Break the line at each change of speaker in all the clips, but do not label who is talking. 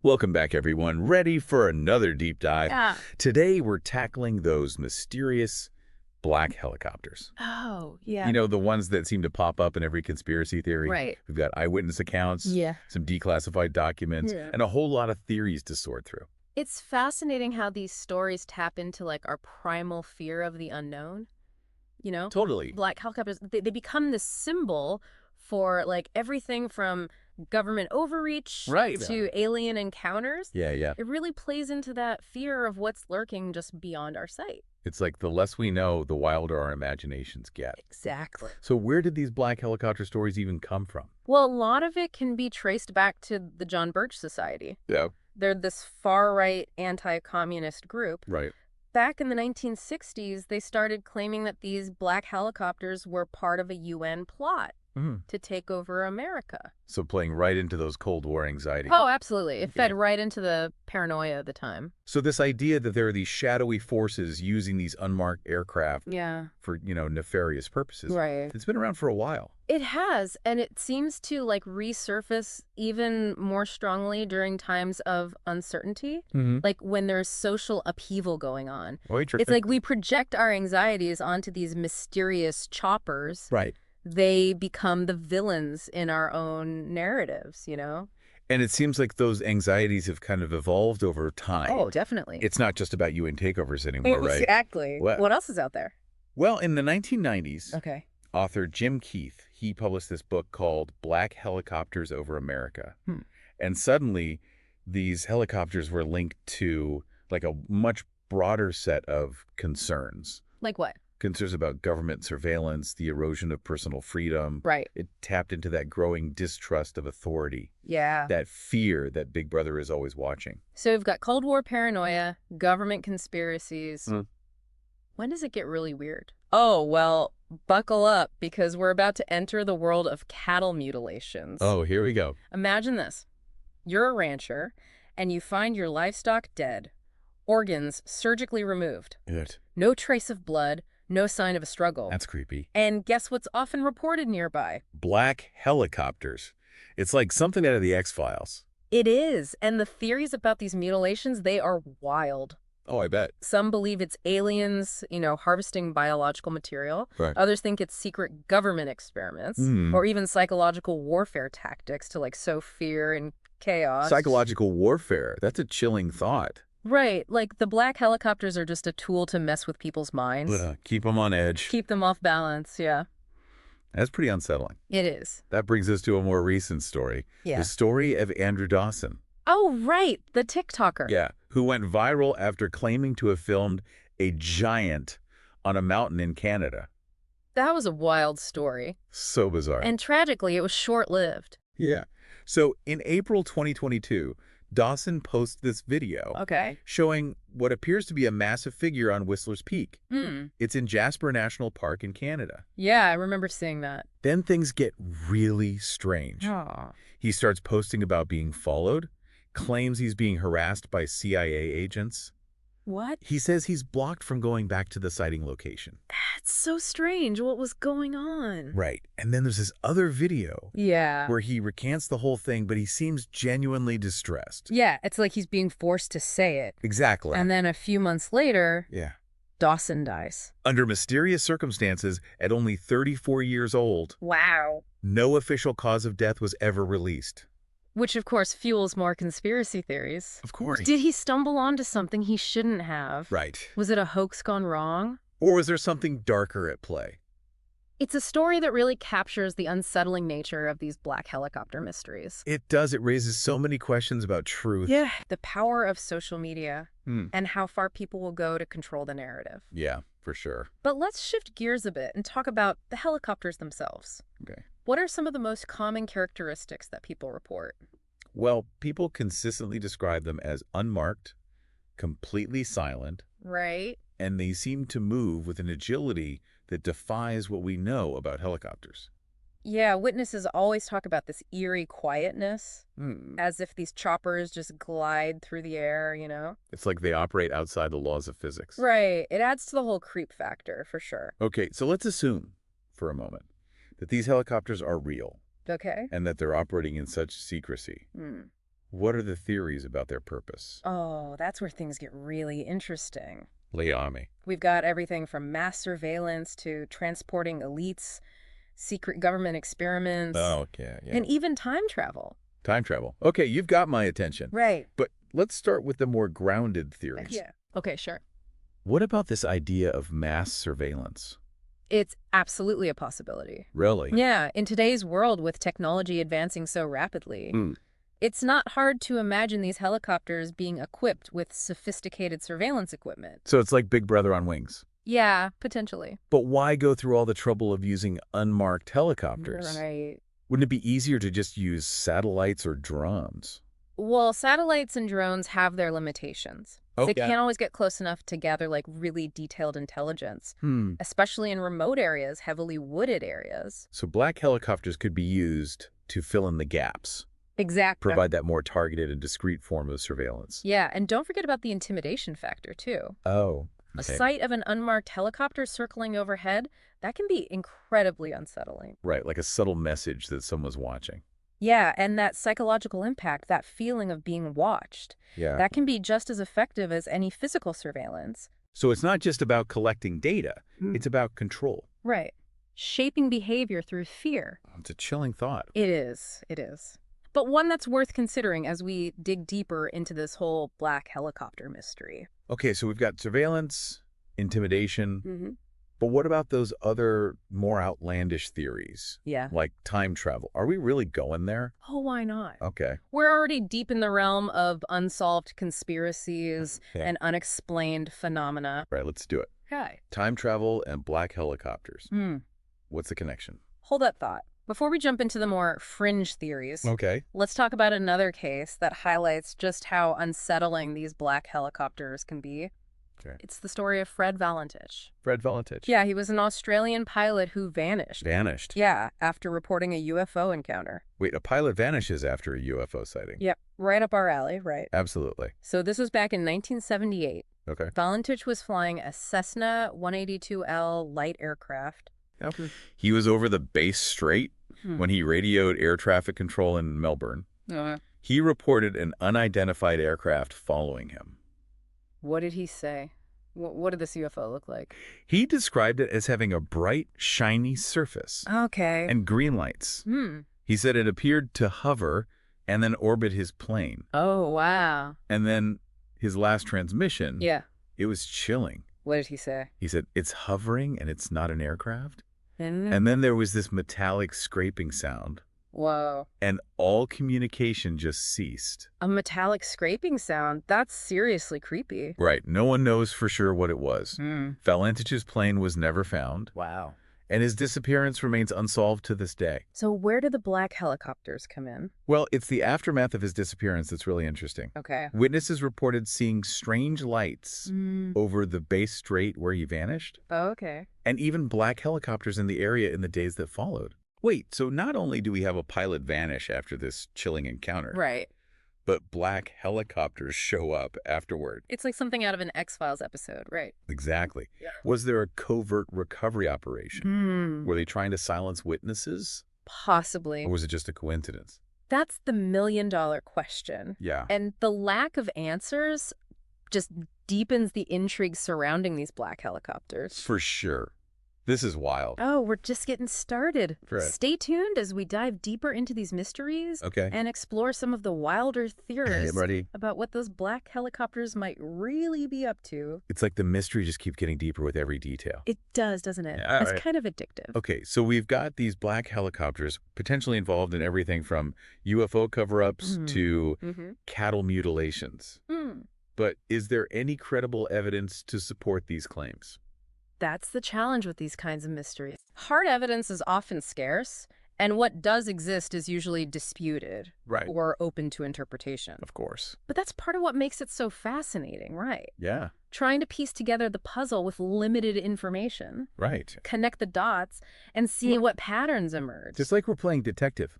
Welcome back, everyone. Ready for another deep dive?
Yeah.
Today, we're tackling those mysterious black helicopters.
Oh, yeah.
You know, the ones that seem to pop up in every conspiracy theory.
Right.
We've got eyewitness accounts,
Yeah.
some declassified documents,
Yeah.
and a whole lot of theories to sort through.
It's fascinating how these stories tap into like our primal fear of the unknown. You know,
Totally.
black helicopters, they become this symbol for like everything from government overreach
Right.
to alien encounters.
Yeah.
It really plays into that fear of what's lurking just beyond our sight.
It's like the less we know, the wilder our imaginations get.
Exactly.
So where did these black helicopter stories even come from?
Well, a lot of it can be traced back to the John Birch Society.
Yeah.
They're this far-right anti-communist group.
Right.
Back in the 1960s, they started claiming that these black helicopters were part of a UN plot to take over America.
So playing right into those Cold War anxiety.
Oh, absolutely. It fed right into the paranoia of the time.
So this idea that there are these shadowy forces using these unmarked aircraft for, nefarious purposes.
Right.
It's been around for a while.
It has, and it seems to like resurface even more strongly during times of uncertainty, like when there's social upheaval going on.
Oh,
It's like we project our anxieties onto these mysterious choppers.
Right.
They become the villains in our own narratives, you know?
And it seems like those anxieties have kind of evolved over time.
Oh, definitely.
It's not just about UN takeovers anymore, right?
Exactly. What else is out there?
Well, in the 1990s,
Okay.
author Jim Keith, he published this book called Black Helicopters Over America. And suddenly, these helicopters were linked to like a much broader set of concerns.
Like what?
Concerns about government surveillance, the erosion of personal freedom.
Right.
It tapped into that growing distrust of authority,
Yeah.
that fear that Big Brother is always watching.
So we've got Cold War paranoia, government conspiracies. When does it get really weird? Oh, well, buckle up because we're about to enter the world of cattle mutilations.
Oh, here we go.
Imagine this. You're a rancher and you find your livestock dead, organs surgically removed, no trace of blood, no sign of a struggle.
That's creepy.
And guess what's often reported nearby?
Black helicopters. It's like something out of the X-Files.
It is. And the theories about these mutilations, they are wild.
Oh, I bet.
Some believe it's aliens, harvesting biological material.
Right.
Others think it's secret government experiments or even psychological warfare tactics to like sow fear and chaos.
Psychological warfare. That's a chilling thought.
Right. Like the black helicopters are just a tool to mess with people's minds.
Keep them on edge.
Keep them off balance. Yeah.
That's pretty unsettling.
It is.
That brings us to a more recent story.
Yeah.
The story of Andrew Dawson.
Oh, right. The TikToker.
Yeah. Who went viral after claiming to have filmed a giant on a mountain in Canada.
That was a wild story.
So bizarre.
And tragically, it was short-lived.
Yeah. So in April 2022, Dawson posts this video showing what appears to be a massive figure on Whistler's Peak. It's in Jasper National Park in Canada.
Yeah, I remember seeing that.
Then things get really strange. He starts posting about being followed, claims he's being harassed by CIA agents.
What?
He says he's blocked from going back to the sighting location.
That's so strange. What was going on?
Right. And then there's this other video.
Yeah.
Where he recants the whole thing, but he seems genuinely distressed.
Yeah, it's like he's being forced to say it.
Exactly.
And then a few months later, Dawson dies.
Under mysterious circumstances, at only 34 years old.
Wow.
No official cause of death was ever released.
Which, of course, fuels more conspiracy theories.
Of course.
Did he stumble onto something he shouldn't have?
Right.
Was it a hoax gone wrong?
Or was there something darker at play?
It's a story that really captures the unsettling nature of these black helicopter mysteries.
It does. It raises so many questions about truth.
Yeah. The power of social media and how far people will go to control the narrative.
Yeah, for sure.
But let's shift gears a bit and talk about the helicopters themselves.
Okay.
What are some of the most common characteristics that people report?
Well, people consistently describe them as unmarked, completely silent.
Right.
And they seem to move with an agility that defies what we know about helicopters.
Yeah, witnesses always talk about this eerie quietness, as if these choppers just glide through the air,
It's like they operate outside the laws of physics.
Right. It adds to the whole creep factor, for sure.
Okay, so let's assume, for a moment, that these helicopters are real.
Okay.
And that they're operating in such secrecy. What are the theories about their purpose?
Oh, that's where things get really interesting.
Lay on me.
We've got everything from mass surveillance to transporting elites, secret government experiments,
Oh, yeah.
and even time travel.
Time travel. Okay, you've got my attention.
Right.
But let's start with the more grounded theories.
Yeah. Okay, sure.
What about this idea of mass surveillance?
It's absolutely a possibility.
Really?
Yeah, in today's world with technology advancing so rapidly, it's not hard to imagine these helicopters being equipped with sophisticated surveillance equipment.
So it's like Big Brother on wings.
Yeah, potentially.
But why go through all the trouble of using unmarked helicopters?
Right.
Wouldn't it be easier to just use satellites or drones?
Well, satellites and drones have their limitations. They can't always get close enough to gather like really detailed intelligence, especially in remote areas, heavily wooded areas.
So black helicopters could be used to fill in the gaps.
Exactly.
Provide that more targeted and discreet form of surveillance.
Yeah, and don't forget about the intimidation factor, too.
Oh.
A sight of an unmarked helicopter circling overhead, that can be incredibly unsettling.
Right, like a subtle message that someone's watching.
Yeah, and that psychological impact, that feeling of being watched, that can be just as effective as any physical surveillance.
So it's not just about collecting data, it's about control.
Right. Shaping behavior through fear.
It's a chilling thought.
It is. It is. But one that's worth considering as we dig deeper into this whole black helicopter mystery.
Okay, so we've got surveillance, intimidation, but what about those other more outlandish theories?
Yeah.
Like time travel. Are we really going there?
Oh, why not?
Okay.
We're already deep in the realm of unsolved conspiracies and unexplained phenomena.
Right, let's do it.
Okay.
Time travel and black helicopters. What's the connection?
Hold that thought. Before we jump into the more fringe theories,
Okay.
let's talk about another case that highlights just how unsettling these black helicopters can be.
Okay.
It's the story of Fred Valentich.
Fred Valentich.
Yeah, he was an Australian pilot who vanished.
Vanished?
Yeah, after reporting a UFO encounter.
Wait, a pilot vanishes after a UFO sighting?
Yep, right up our alley, right?
Absolutely.
So this was back in 1978.
Okay.
Valentich was flying a Cessna 182L light aircraft.
Okay. He was over the Bass Strait when he radioed air traffic control in Melbourne. He reported an unidentified aircraft following him.
What did he say? What did this UFO look like?
He described it as having a bright, shiny surface
Okay.
and green lights. He said it appeared to hover and then orbit his plane.
Oh, wow.
And then his last transmission,
Yeah.
it was chilling.
What did he say?
He said, it's hovering and it's not an aircraft.
And
And then there was this metallic scraping sound.
whoa.
And all communication just ceased.
A metallic scraping sound? That's seriously creepy.
Right. No one knows for sure what it was. Valentich's plane was never found,
Wow.
and his disappearance remains unsolved to this day.
So where do the black helicopters come in?
Well, it's the aftermath of his disappearance that's really interesting.
Okay.
Witnesses reported seeing strange lights over the Bass Strait where he vanished,
Oh, okay.
and even black helicopters in the area in the days that followed. Wait, so not only do we have a pilot vanish after this chilling encounter,
Right.
but black helicopters show up afterward.
It's like something out of an X-Files episode, right?
Exactly.
Yeah.
Was there a covert recovery operation? Were they trying to silence witnesses?
Possibly.
Or was it just a coincidence?
That's the million-dollar question.
Yeah.
And the lack of answers just deepens the intrigue surrounding these black helicopters.
For sure. This is wild.
Oh, we're just getting started.
Right.
Stay tuned as we dive deeper into these mysteries
Okay.
and explore some of the wilder theories
Ready?
about what those black helicopters might really be up to.
It's like the mystery just keeps getting deeper with every detail.
It does, doesn't it?
Yeah, all
It's
right.
kind of addictive.
Okay, so we've got these black helicopters potentially involved in everything from UFO cover-ups to cattle mutilations. But is there any credible evidence to support these claims?
That's the challenge with these kinds of mysteries. Hard evidence is often scarce, and what does exist is usually disputed
Right.
or open to interpretation.
Of course.
But that's part of what makes it so fascinating, right?
Yeah.
Trying to piece together the puzzle with limited information,
Right.
connect the dots, and see what patterns emerge.
Just like we're playing detective.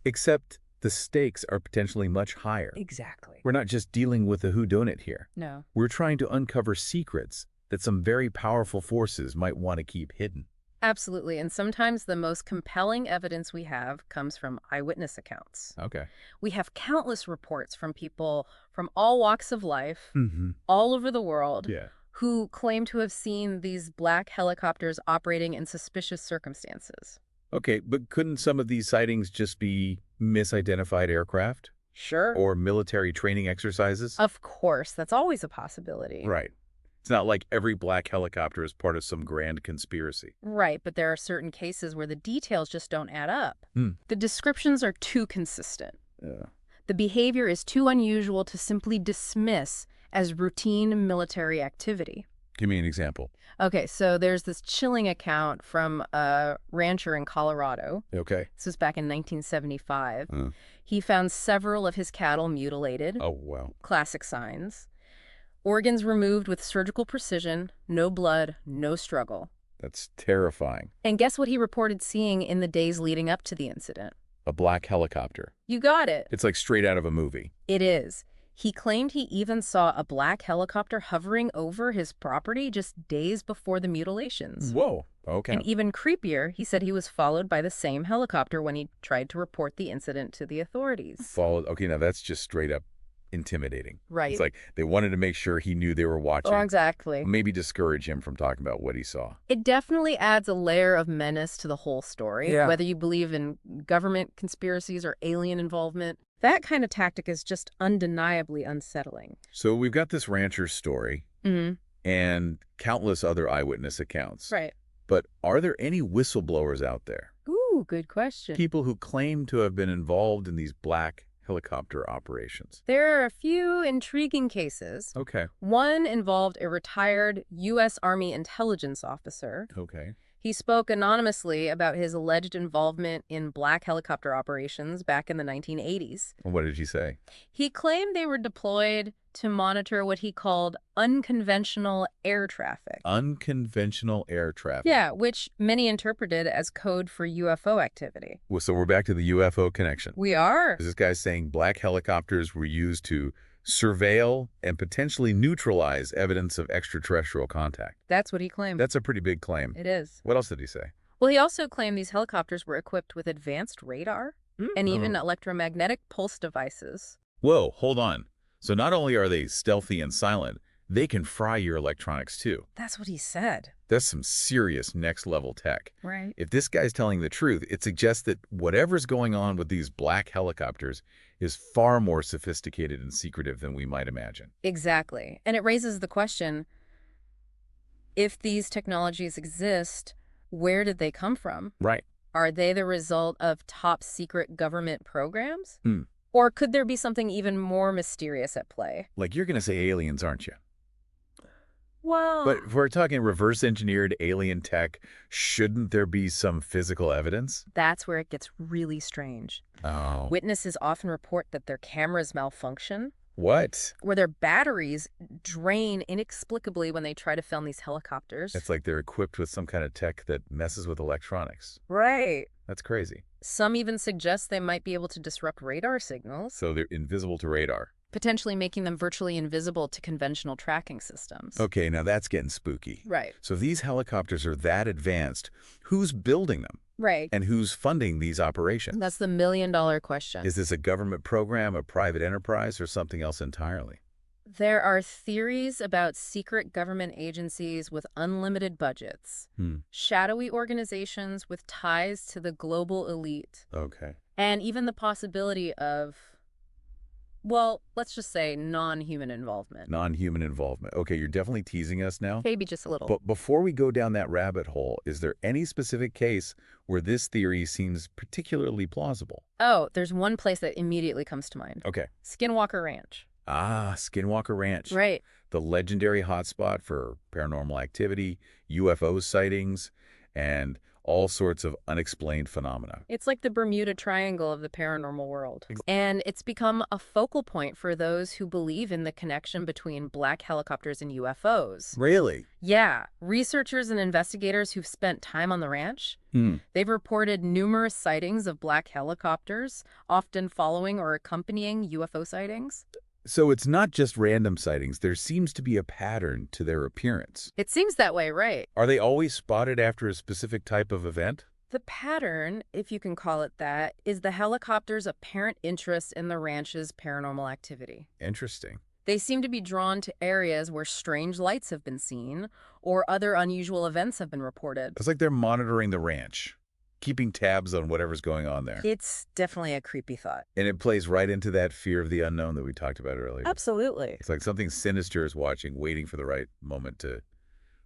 Except the stakes are potentially much higher.
Exactly.
We're not just dealing with a whodunit here.
No.
We're trying to uncover secrets that some very powerful forces might want to keep hidden.
Absolutely. And sometimes the most compelling evidence we have comes from eyewitness accounts.
Okay.
We have countless reports from people from all walks of life,
Mm-hmm.
all over the world,
Yeah.
who claim to have seen these black helicopters operating in suspicious circumstances.
Okay, but couldn't some of these sightings just be misidentified aircraft
Sure.
or military training exercises?
Of course, that's always a possibility.
Right. It's not like every black helicopter is part of some grand conspiracy.
Right, but there are certain cases where the details just don't add up.
Hmm.
The descriptions are too consistent.
Yeah.
The behavior is too unusual to simply dismiss as routine military activity.
Give me an example.
Okay, so there's this chilling account from a rancher in Colorado.
Okay.
This was back in 1975.
Uh.
He found several of his cattle mutilated.
Oh, wow.
Classic signs. Organs removed with surgical precision, no blood, no struggle.
That's terrifying.
And guess what he reported seeing in the days leading up to the incident?
A black helicopter.
You got it.
It's like straight out of a movie.
It is. He claimed he even saw a black helicopter hovering over his property just days before the mutilations.
Whoa. Okay.
And even creepier, he said he was followed by the same helicopter when he tried to report the incident to the authorities.
Followed. Okay, now that's just straight up intimidating.
Right.
It's like they wanted to make sure he knew they were watching.
Oh, exactly.
Maybe discourage him from talking about what he saw.
It definitely adds a layer of menace to the whole story,
Yeah.
whether you believe in government conspiracies or alien involvement. That kind of tactic is just undeniably unsettling.
So we've got this rancher's story
Mm-hmm.
and countless other eyewitness accounts.
Right.
But are there any whistleblowers out there?
Ooh, good question.
People who claim to have been involved in these black helicopter operations.
There are a few intriguing cases.
Okay.
One involved a retired U.S. Army intelligence officer.
Okay.
He spoke anonymously about his alleged involvement in black helicopter operations back in the 1980s.
What did he say?
He claimed they were deployed to monitor what he called unconventional air traffic.
Unconventional air traffic.
Yeah, which many interpreted as code for UFO activity.
Well, so we're back to the UFO connection.
We are.
Is this guy saying black helicopters were used to surveil and potentially neutralize evidence of extraterrestrial contact?
That's what he claimed.
That's a pretty big claim.
It is.
What else did he say?
Well, he also claimed these helicopters were equipped with advanced radar and even electromagnetic pulse devices.
Whoa, hold on. So not only are they stealthy and silent, they can fry your electronics too.
That's what he said.
That's some serious next-level tech.
Right.
If this guy's telling the truth, it suggests that whatever's going on with these black helicopters is far more sophisticated and secretive than we might imagine.
Exactly. And it raises the question, if these technologies exist, where did they come from?
Right.
Are they the result of top secret government programs?
Hmm.
Or could there be something even more mysterious at play?
Like you're going to say aliens, aren't you?
Well,
But if we're talking reverse-engineered alien tech, shouldn't there be some physical evidence?
that's where it gets really strange.
Oh.
Witnesses often report that their cameras malfunction,
What?
or their batteries drain inexplicably when they try to film these helicopters.
It's like they're equipped with some kind of tech that messes with electronics.
Right.
That's crazy.
Some even suggest they might be able to disrupt radar signals,
So they're invisible to radar.
potentially making them virtually invisible to conventional tracking systems.
Okay, now that's getting spooky.
Right.
So if these helicopters are that advanced, who's building them?
Right.
And who's funding these operations?
That's the million-dollar question.
Is this a government program, a private enterprise, or something else entirely?
There are theories about secret government agencies with unlimited budgets, shadowy organizations with ties to the global elite,
Okay.
and even the possibility of, well, let's just say non-human involvement.
Non-human involvement. Okay, you're definitely teasing us now.
Maybe just a little.
But before we go down that rabbit hole, is there any specific case where this theory seems particularly plausible?
Oh, there's one place that immediately comes to mind.
Okay.
Skinwalker Ranch.
Ah, Skinwalker Ranch.
Right.
The legendary hotspot for paranormal activity, UFO sightings, and all sorts of unexplained phenomena.
It's like the Bermuda Triangle of the paranormal world. And it's become a focal point for those who believe in the connection between black helicopters and UFOs.
Really?
Yeah. Researchers and investigators who've spent time on the ranch, they've reported numerous sightings of black helicopters, often following or accompanying UFO sightings.
So it's not just random sightings. There seems to be a pattern to their appearance.
It seems that way, right?
Are they always spotted after a specific type of event?
The pattern, if you can call it that, is the helicopter's apparent interest in the ranch's paranormal activity.
Interesting.
They seem to be drawn to areas where strange lights have been seen or other unusual events have been reported.
It's like they're monitoring the ranch, keeping tabs on whatever's going on there.
It's definitely a creepy thought.
And it plays right into that fear of the unknown that we talked about earlier.
Absolutely.
It's like something sinister is watching, waiting for the right moment to,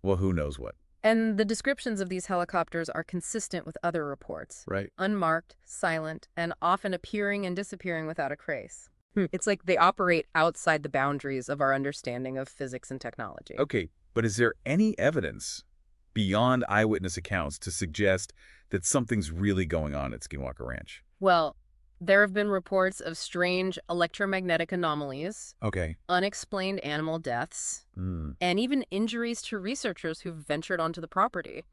well, who knows what.
And the descriptions of these helicopters are consistent with other reports.
Right.
Unmarked, silent, and often appearing and disappearing without a trace. It's like they operate outside the boundaries of our understanding of physics and technology.
Okay, but is there any evidence beyond eyewitness accounts to suggest that something's really going on at Skinwalker Ranch?
Well, there have been reports of strange electromagnetic anomalies,
Okay.
unexplained animal deaths, and even injuries to researchers who've ventured onto the property.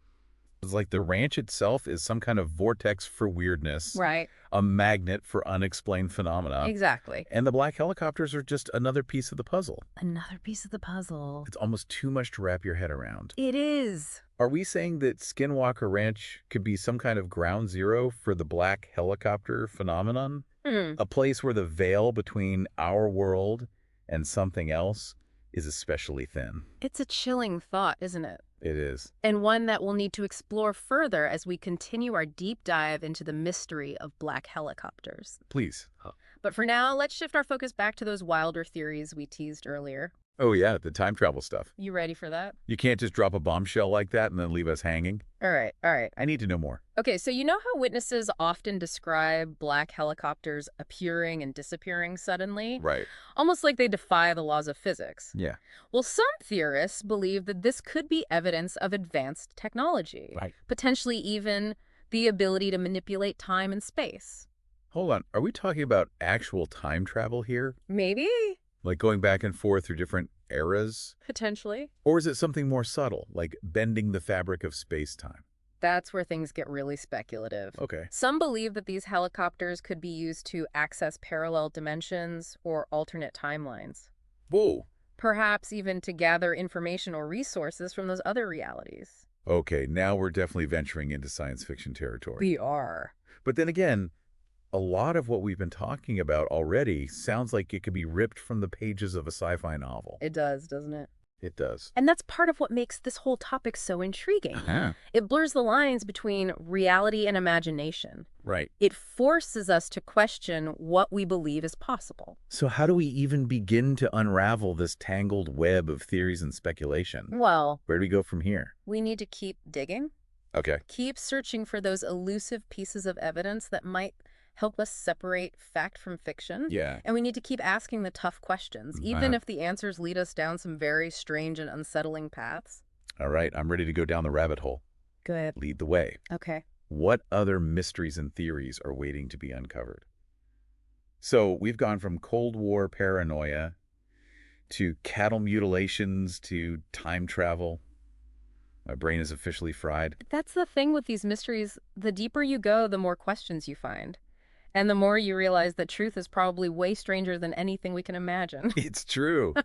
It's like the ranch itself is some kind of vortex for weirdness,
Right.
a magnet for unexplained phenomena,
Exactly.
and the black helicopters are just another piece of the puzzle.
Another piece of the puzzle.
It's almost too much to wrap your head around.
It is.
Are we saying that Skinwalker Ranch could be some kind of ground zero for the black helicopter phenomenon? A place where the veil between our world and something else is especially thin.
It's a chilling thought, isn't it?
It is.
And one that we'll need to explore further as we continue our deep dive into the mystery of black helicopters.
Please.
But for now, let's shift our focus back to those wilder theories we teased earlier.
Oh yeah, the time travel stuff.
You ready for that?
You can't just drop a bombshell like that and then leave us hanging.
All right.
I need to know more.
Okay, so you know how witnesses often describe black helicopters appearing and disappearing suddenly?
Right.
Almost like they defy the laws of physics.
Yeah.
Well, some theorists believe that this could be evidence of advanced technology.
Right.
Potentially even the ability to manipulate time and space.
Hold on. Are we talking about actual time travel here?
Maybe.
Like going back and forth through different eras?
Potentially.
Or is it something more subtle, like bending the fabric of space-time?
That's where things get really speculative.
Okay.
Some believe that these helicopters could be used to access parallel dimensions or alternate timelines.
Whoa.
Perhaps even to gather information or resources from those other realities.
Okay, now we're definitely venturing into science fiction territory.
We are.
But then again, a lot of what we've been talking about already sounds like it could be ripped from the pages of a sci-fi novel.
It does, doesn't it?
It does.
And that's part of what makes this whole topic so intriguing. It blurs the lines between reality and imagination.
Right.
It forces us to question what we believe is possible.
So how do we even begin to unravel this tangled web of theories and speculation?
Well,
Where do we go from here?
we need to keep digging,
Okay.
keep searching for those elusive pieces of evidence that might help us separate fact from fiction.
Yeah.
And we need to keep asking the tough questions, even if the answers lead us down some very strange and unsettling paths.
All right, I'm ready to go down the rabbit hole.
Good.
Lead the way.
Okay.
What other mysteries and theories are waiting to be uncovered? So we've gone from Cold War paranoia to cattle mutilations to time travel. My brain is officially fried.
That's the thing with these mysteries. The deeper you go, the more questions you find. And the more you realize that truth is probably way stranger than anything we can imagine.
It's true.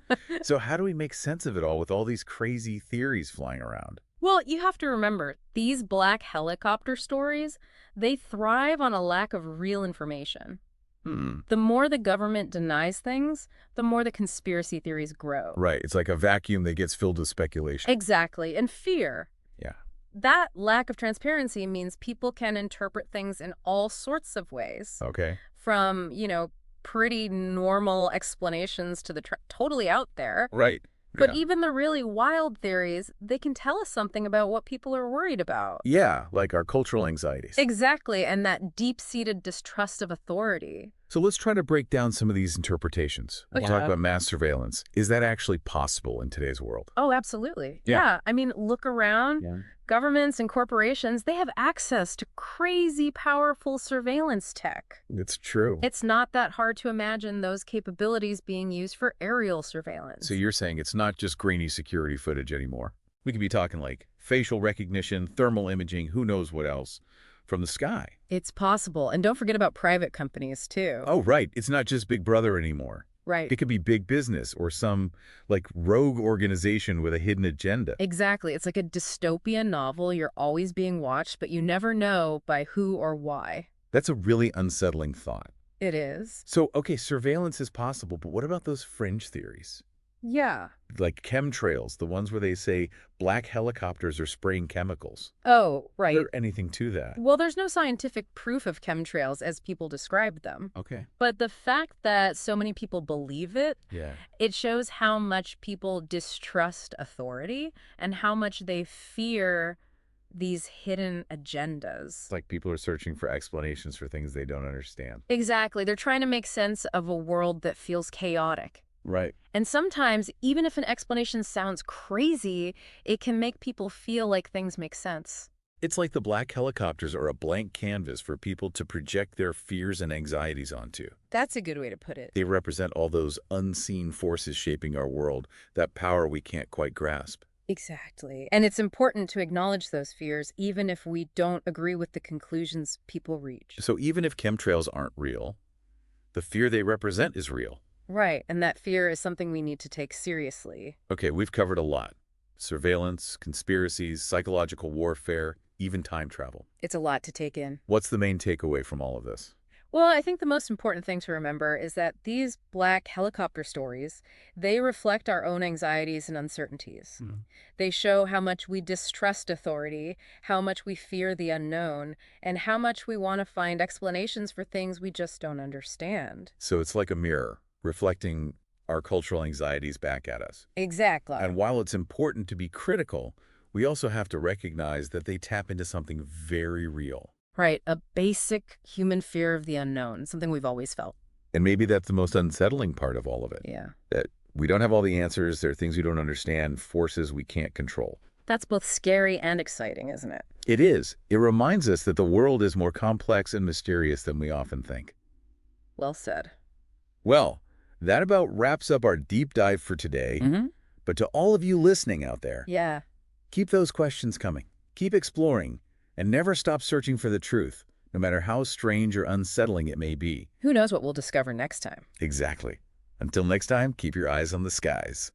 So how do we make sense of it all with all these crazy theories flying around?
Well, you have to remember, these black helicopter stories, they thrive on a lack of real information. The more the government denies things, the more the conspiracy theories grow.
Right. It's like a vacuum that gets filled with speculation.
Exactly. And fear.
Yeah.
That lack of transparency means people can interpret things in all sorts of ways.
Okay.
From, pretty normal explanations to the totally out there.
Right.
But
Yeah.
even the really wild theories, they can tell us something about what people are worried about.
Yeah, like our cultural anxieties.
Exactly, and that deep-seated distrust of authority.
So let's try to break down some of these interpretations. We'll talk about mass surveillance. Is that actually possible in today's world?
Oh, absolutely.
Yeah.
I mean, look around.
Yeah.
Governments and corporations, they have access to crazy powerful surveillance tech.
It's true.
It's not that hard to imagine those capabilities being used for aerial surveillance.
So you're saying it's not just grainy security footage anymore. We could be talking like facial recognition, thermal imaging, who knows what else, from the sky.
It's possible. And don't forget about private companies, too.
Oh, right. It's not just Big Brother anymore.
Right.
It could be big business or some, like, rogue organization with a hidden agenda.
Exactly. It's like a dystopian novel. You're always being watched, but you never know by who or why.
That's a really unsettling thought.
It is.
So, okay, surveillance is possible, but what about those fringe theories?
Yeah.
Like chemtrails, the ones where they say black helicopters are spraying chemicals.
Oh,
Is
right.
there anything to that?
Well, there's no scientific proof of chemtrails as people describe them.
Okay.
But the fact that so many people believe it,
Yeah.
it shows how much people distrust authority and how much they fear these hidden agendas.
It's like people are searching for explanations for things they don't understand.
Exactly. They're trying to make sense of a world that feels chaotic.
Right.
And sometimes, even if an explanation sounds crazy, it can make people feel like things make sense.
It's like the black helicopters are a blank canvas for people to project their fears and anxieties onto.
That's a good way to put it.
They represent all those unseen forces shaping our world, that power we can't quite grasp.
Exactly. And it's important to acknowledge those fears, even if we don't agree with the conclusions people reach.
So even if chemtrails aren't real, the fear they represent is real.
Right. And that fear is something we need to take seriously.
Okay, we've covered a lot. Surveillance, conspiracies, psychological warfare, even time travel.
It's a lot to take in.
What's the main takeaway from all of this?
Well, I think the most important thing to remember is that these black helicopter stories, they reflect our own anxieties and uncertainties. They show how much we distrust authority, how much we fear the unknown, and how much we want to find explanations for things we just don't understand.
So it's like a mirror, reflecting our cultural anxieties back at us.
Exactly.
And while it's important to be critical, we also have to recognize that they tap into something very real.
Right, a basic human fear of the unknown, something we've always felt.
And maybe that's the most unsettling part of all of it.
Yeah.
That we don't have all the answers, there are things we don't understand, forces we can't control.
That's both scary and exciting, isn't it?
It is. It reminds us that the world is more complex and mysterious than we often think.
Well said.
Well, that about wraps up our deep dive for today. But to all of you listening out there,
Yeah.
keep those questions coming. Keep exploring. And never stop searching for the truth, no matter how strange or unsettling it may be.
Who knows what we'll discover next time?
Exactly. Until next time, keep your eyes on the skies.